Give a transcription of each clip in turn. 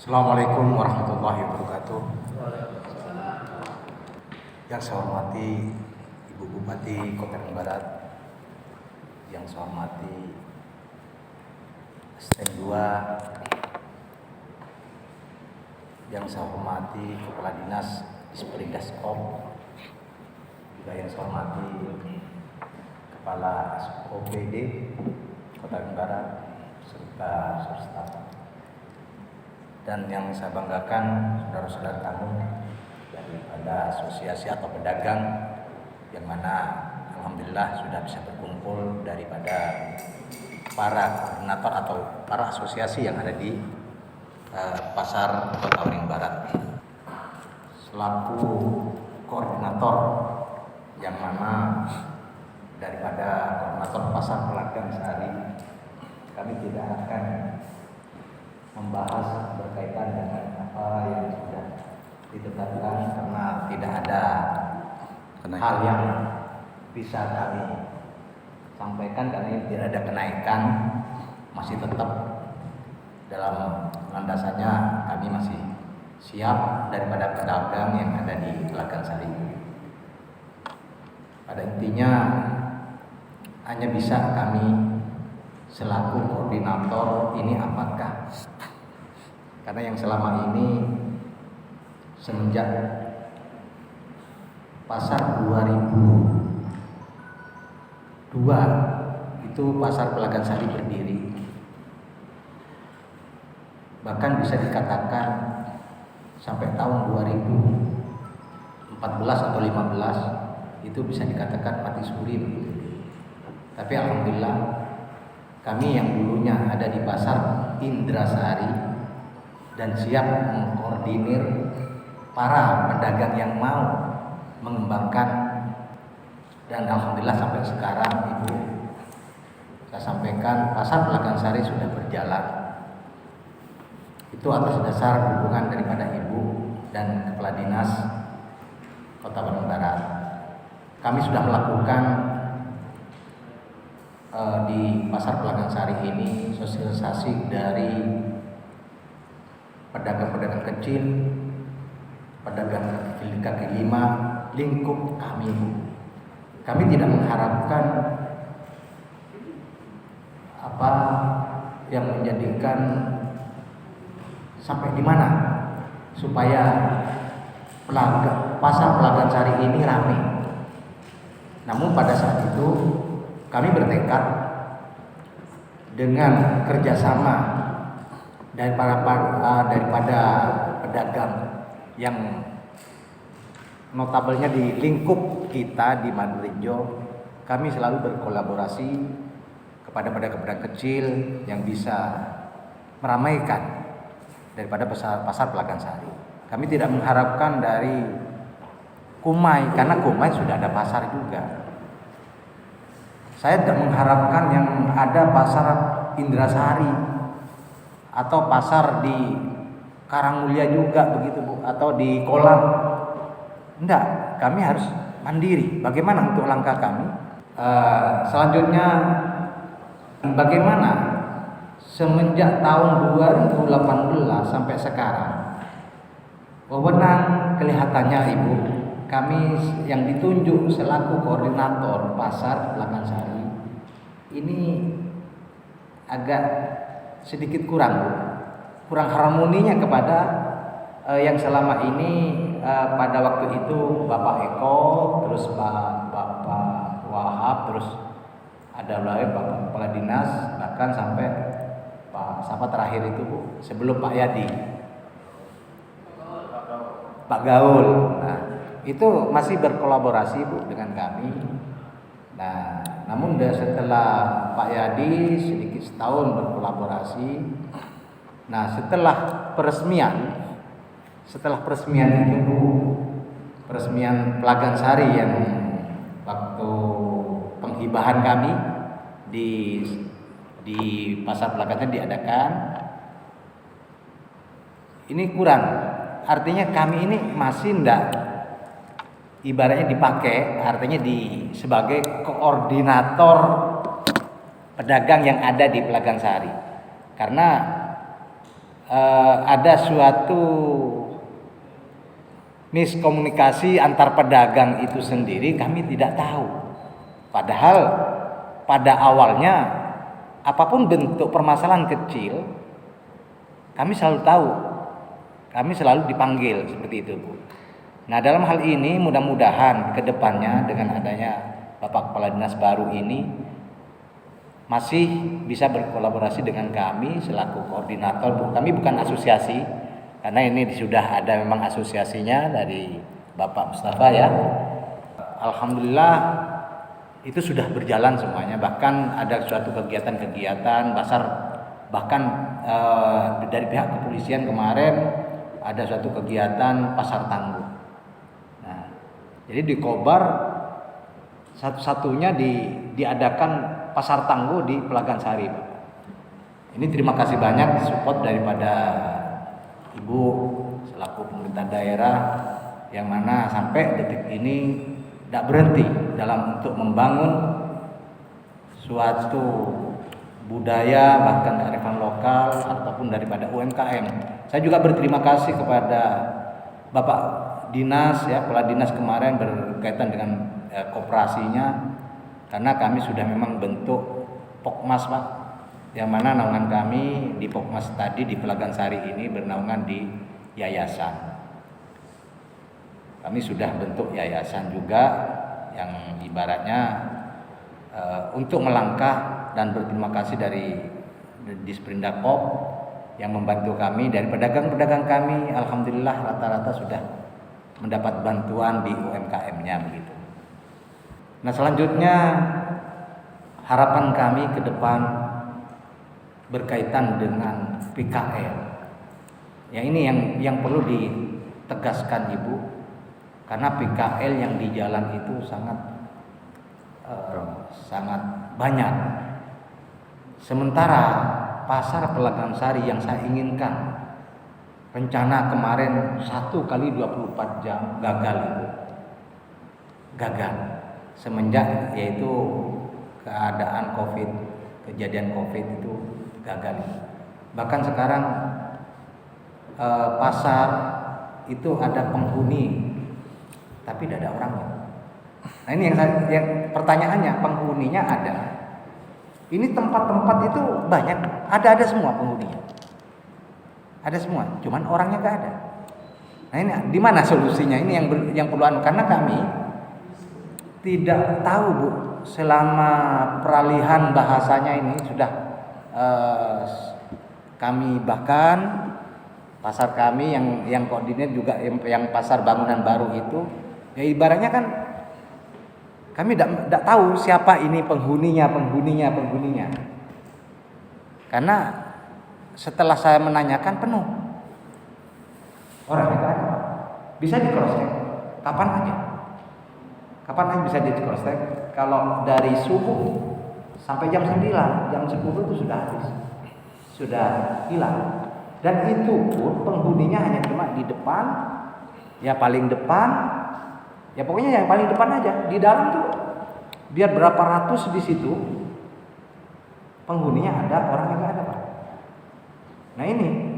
Assalamualaikum warahmatullahi wabarakatuh. Yang saya hormati Ibu Bupati Kota Bandung Barat, yang saya hormati Asisten 2, yang saya hormati Kepala Dinas Disperindaskop, juga yang saya hormati Kepala OPD Kota Bandung Barat serta staf. Dan yang saya banggakan saudara-saudara kami daripada asosiasi atau pedagang yang mana alhamdulillah sudah bisa berkumpul daripada para koordinator atau para asosiasi yang ada di pasar Kota Waringin Barat. Selaku koordinator yang mana daripada koordinator pasar Pelagan Sari, kami tidak akan membahas berkaitan dengan apa yang sudah ditetapkan karena tidak ada hal yang bisa kami sampaikan karena ini tidak ada kenaikan, masih tetap dalam landasannya kami masih siap daripada pedagang yang ada di Pelagan Sari. Pada intinya hanya bisa kami selaku koordinator ini apakah, karena yang selama ini semenjak pasar 2002 itu pasar Pelagan Sari berdiri, bahkan bisa dikatakan sampai tahun 2014 atau 15 itu bisa dikatakan mati suri begitu. Tapi alhamdulillah kami yang dulunya ada di pasar Indrasari dan siap mengkoordinir para pedagang yang mau mengembangkan, dan alhamdulillah sampai sekarang Ibu, saya sampaikan pasar Pelagan Sari sudah berjalan. Itu atas dasar dukungan daripada Ibu dan Kepala Dinas Kota Bandung Barat. Kami sudah melakukan di pasar Pelagan Sari ini sosialisasi dari pedagang-pedagang kecil, pedagang kaki 5, lingkup kami. Kami tidak mengharapkan apa yang menjadikan sampai di mana supaya pasar Pelagan Sari ini ramai. Namun pada saat itu kami bertekad dengan kerjasama daripada pedagang yang notabelnya di lingkup kita di Madurijo, kami selalu berkolaborasi kepada pedagang-pedagang kecil yang bisa meramaikan daripada pasar Pelagan Sari. Kami tidak mengharapkan dari Kumai, karena Kumai sudah ada pasar juga. Saya tidak mengharapkan yang ada pasar Indrasari atau pasar di Karangmulia juga begitu Bu, atau di Kolam. Enggak, kami harus mandiri. Bagaimana untuk langkah kami? Selanjutnya bagaimana semenjak tahun 2018 sampai sekarang wewenang kelihatannya Ibu, kami yang ditunjuk selaku koordinator pasar Pelagan Sari ini agak sedikit kurang harmoninya kepada yang selama ini pada waktu itu Bapak Eko, terus Bapak Wahab, terus ada lagi Bapak Kepala Dinas, bahkan sampai siapa terakhir itu Bu, sebelum Pak Yadi, Pak Gaul. Nah, itu masih berkolaborasi Bu dengan kami. Nah, namun setelah Pak Yadi sedikit setahun berkolaborasi, nah setelah peresmian itu Bu, peresmian Pelagan Sari yang waktu penghibahan kami di pasar Pelagan Sari diadakan, ini kurang. Artinya kami ini masih enggak ibaratnya dipakai, artinya sebagai koordinator pedagang yang ada di Pelagan Sari. Karena ada suatu miskomunikasi antar pedagang itu sendiri, kami tidak tahu. Padahal pada awalnya apapun bentuk permasalahan kecil, kami selalu tahu, kami selalu dipanggil seperti itu, Bu. Nah, dalam hal ini mudah-mudahan ke depannya dengan adanya Bapak Kepala Dinas baru ini masih bisa berkolaborasi dengan kami selaku koordinator, Bu. Kami bukan asosiasi, karena ini sudah ada memang asosiasinya dari Bapak Mustafa ya. Alhamdulillah itu sudah berjalan semuanya. Bahkan ada suatu kegiatan-kegiatan bahkan dari pihak kepolisian kemarin ada suatu kegiatan pasar tangguh. Nah, jadi di Kobar satu-satunya diadakan pasar tangguh di Pelagan Sari, Pak. Ini terima kasih banyak support daripada Ibu selaku pemerintah daerah yang mana sampai detik ini tidak berhenti dalam untuk membangun suatu budaya bahkan kearifan lokal ataupun daripada UMKM. Saya juga berterima kasih kepada Bapak Dinas ya, Kepala Dinas kemarin berkaitan dengan koperasinya, karena kami sudah memang bentuk Pokmas, Pak, yang mana naungan kami di Pokmas tadi di Pelagan Sari ini bernaungan di yayasan. Kami sudah bentuk yayasan juga yang ibaratnya untuk melangkah dan berterima kasih dari Disperindak-Pop yang membantu kami, dari pedagang-pedagang kami alhamdulillah rata-rata sudah mendapat bantuan di UMKM-nya begitu. Nah, selanjutnya harapan kami ke depan berkaitan dengan PKL. Ya, ini yang perlu ditegaskan, Ibu, karena PKL yang di jalan itu sangat banyak. Sementara pasar Pelagan Sari yang saya inginkan, rencana kemarin 1x24 jam gagal, Ibu. Gagal semenjak yaitu keadaan COVID, kejadian COVID itu gagal. Bahkan sekarang pasar itu ada penghuni tapi tidak ada orangnya. Nah, ini yang pertanyaannya, penghuninya ada. Ini tempat-tempat itu banyak, ada semua penghuninya. Ada semua, cuman orangnya gak ada. Nah, ini di mana solusinya? Ini yang perlu, karena kami tidak tahu, Bu, selama peralihan bahasanya ini sudah kami bahkan pasar kami yang koordinir juga yang pasar bangunan baru itu, ya ibaratnya kan kami tidak tahu siapa ini penghuninya. Karena setelah saya menanyakan penuh. Orangnya nggak ada. Bisa di cross check kapan aja bisa di cross check. Kalau dari subuh sampai jam 9, jam 10 itu sudah habis, sudah hilang. Dan itu pun penghuninya hanya cuma di depan, ya paling depan, ya pokoknya yang paling depan aja. Di dalam tuh biar berapa ratus di situ penghuninya ada, orangnya nggak ada, Pak. Nah, ini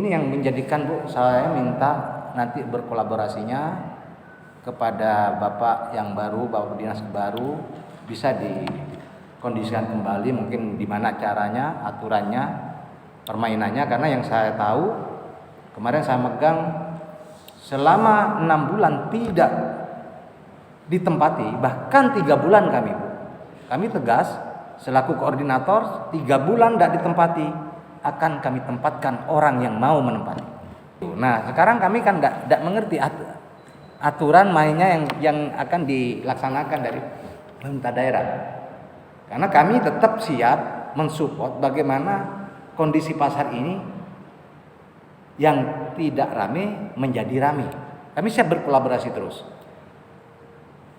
yang menjadikan, Bu, saya minta nanti berkolaborasinya kepada Bapak yang baru, Bapak Dinas baru, bisa dikondisikan kembali mungkin di mana caranya, aturannya, permainannya. Karena yang saya tahu kemarin saya megang selama 6 bulan tidak ditempati, bahkan 3 bulan kami tegas selaku koordinator, 3 bulan tidak ditempati, akan kami tempatkan orang yang mau menempati. Nah, sekarang kami kan tidak mengerti aturan mainnya yang akan dilaksanakan dari pemerintah daerah. Karena kami tetap siap mensupport bagaimana kondisi pasar ini yang tidak rame menjadi rame. Kami siap berkolaborasi terus.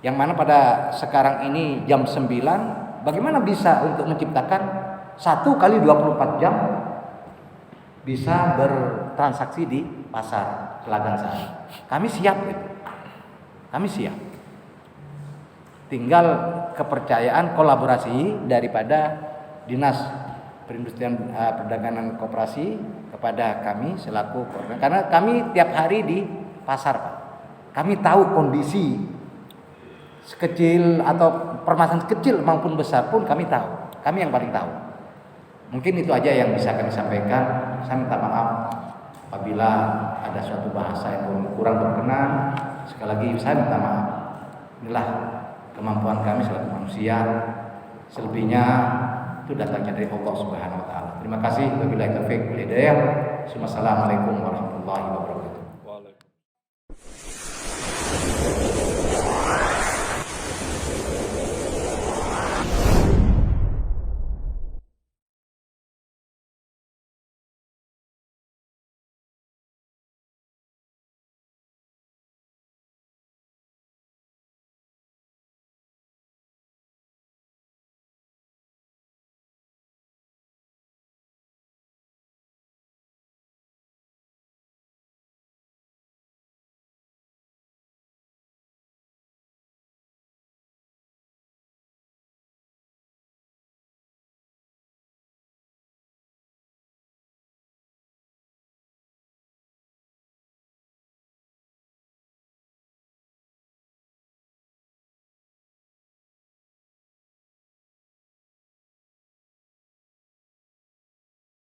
Yang mana pada sekarang ini jam 9, bagaimana bisa untuk menciptakan 1x24 jam bisa bertransaksi di pasar Pelagan Sari. Kami siap gitu. Kami siap. Tinggal kepercayaan kolaborasi daripada Dinas perindustrian perdagangan koperasi kepada kami selaku koordinator. Karena kami tiap hari di pasar, Pak. Kami tahu kondisi sekecil atau permasalahan kecil maupun besar pun kami tahu. Kami yang paling tahu. Mungkin itu aja yang bisa kami sampaikan. Saya minta maaf apabila ada suatu bahasa yang kurang berkenan. Sekali lagi saya minta maaf. Inilah kemampuan kami selaku manusia. Selebihnya itu datangnya dari Allah Subhanahu wa taala. Terima kasih. Wabillahi taufiq wal hidayah. Wassalamualaikum warahmatullahi wabarakatuh.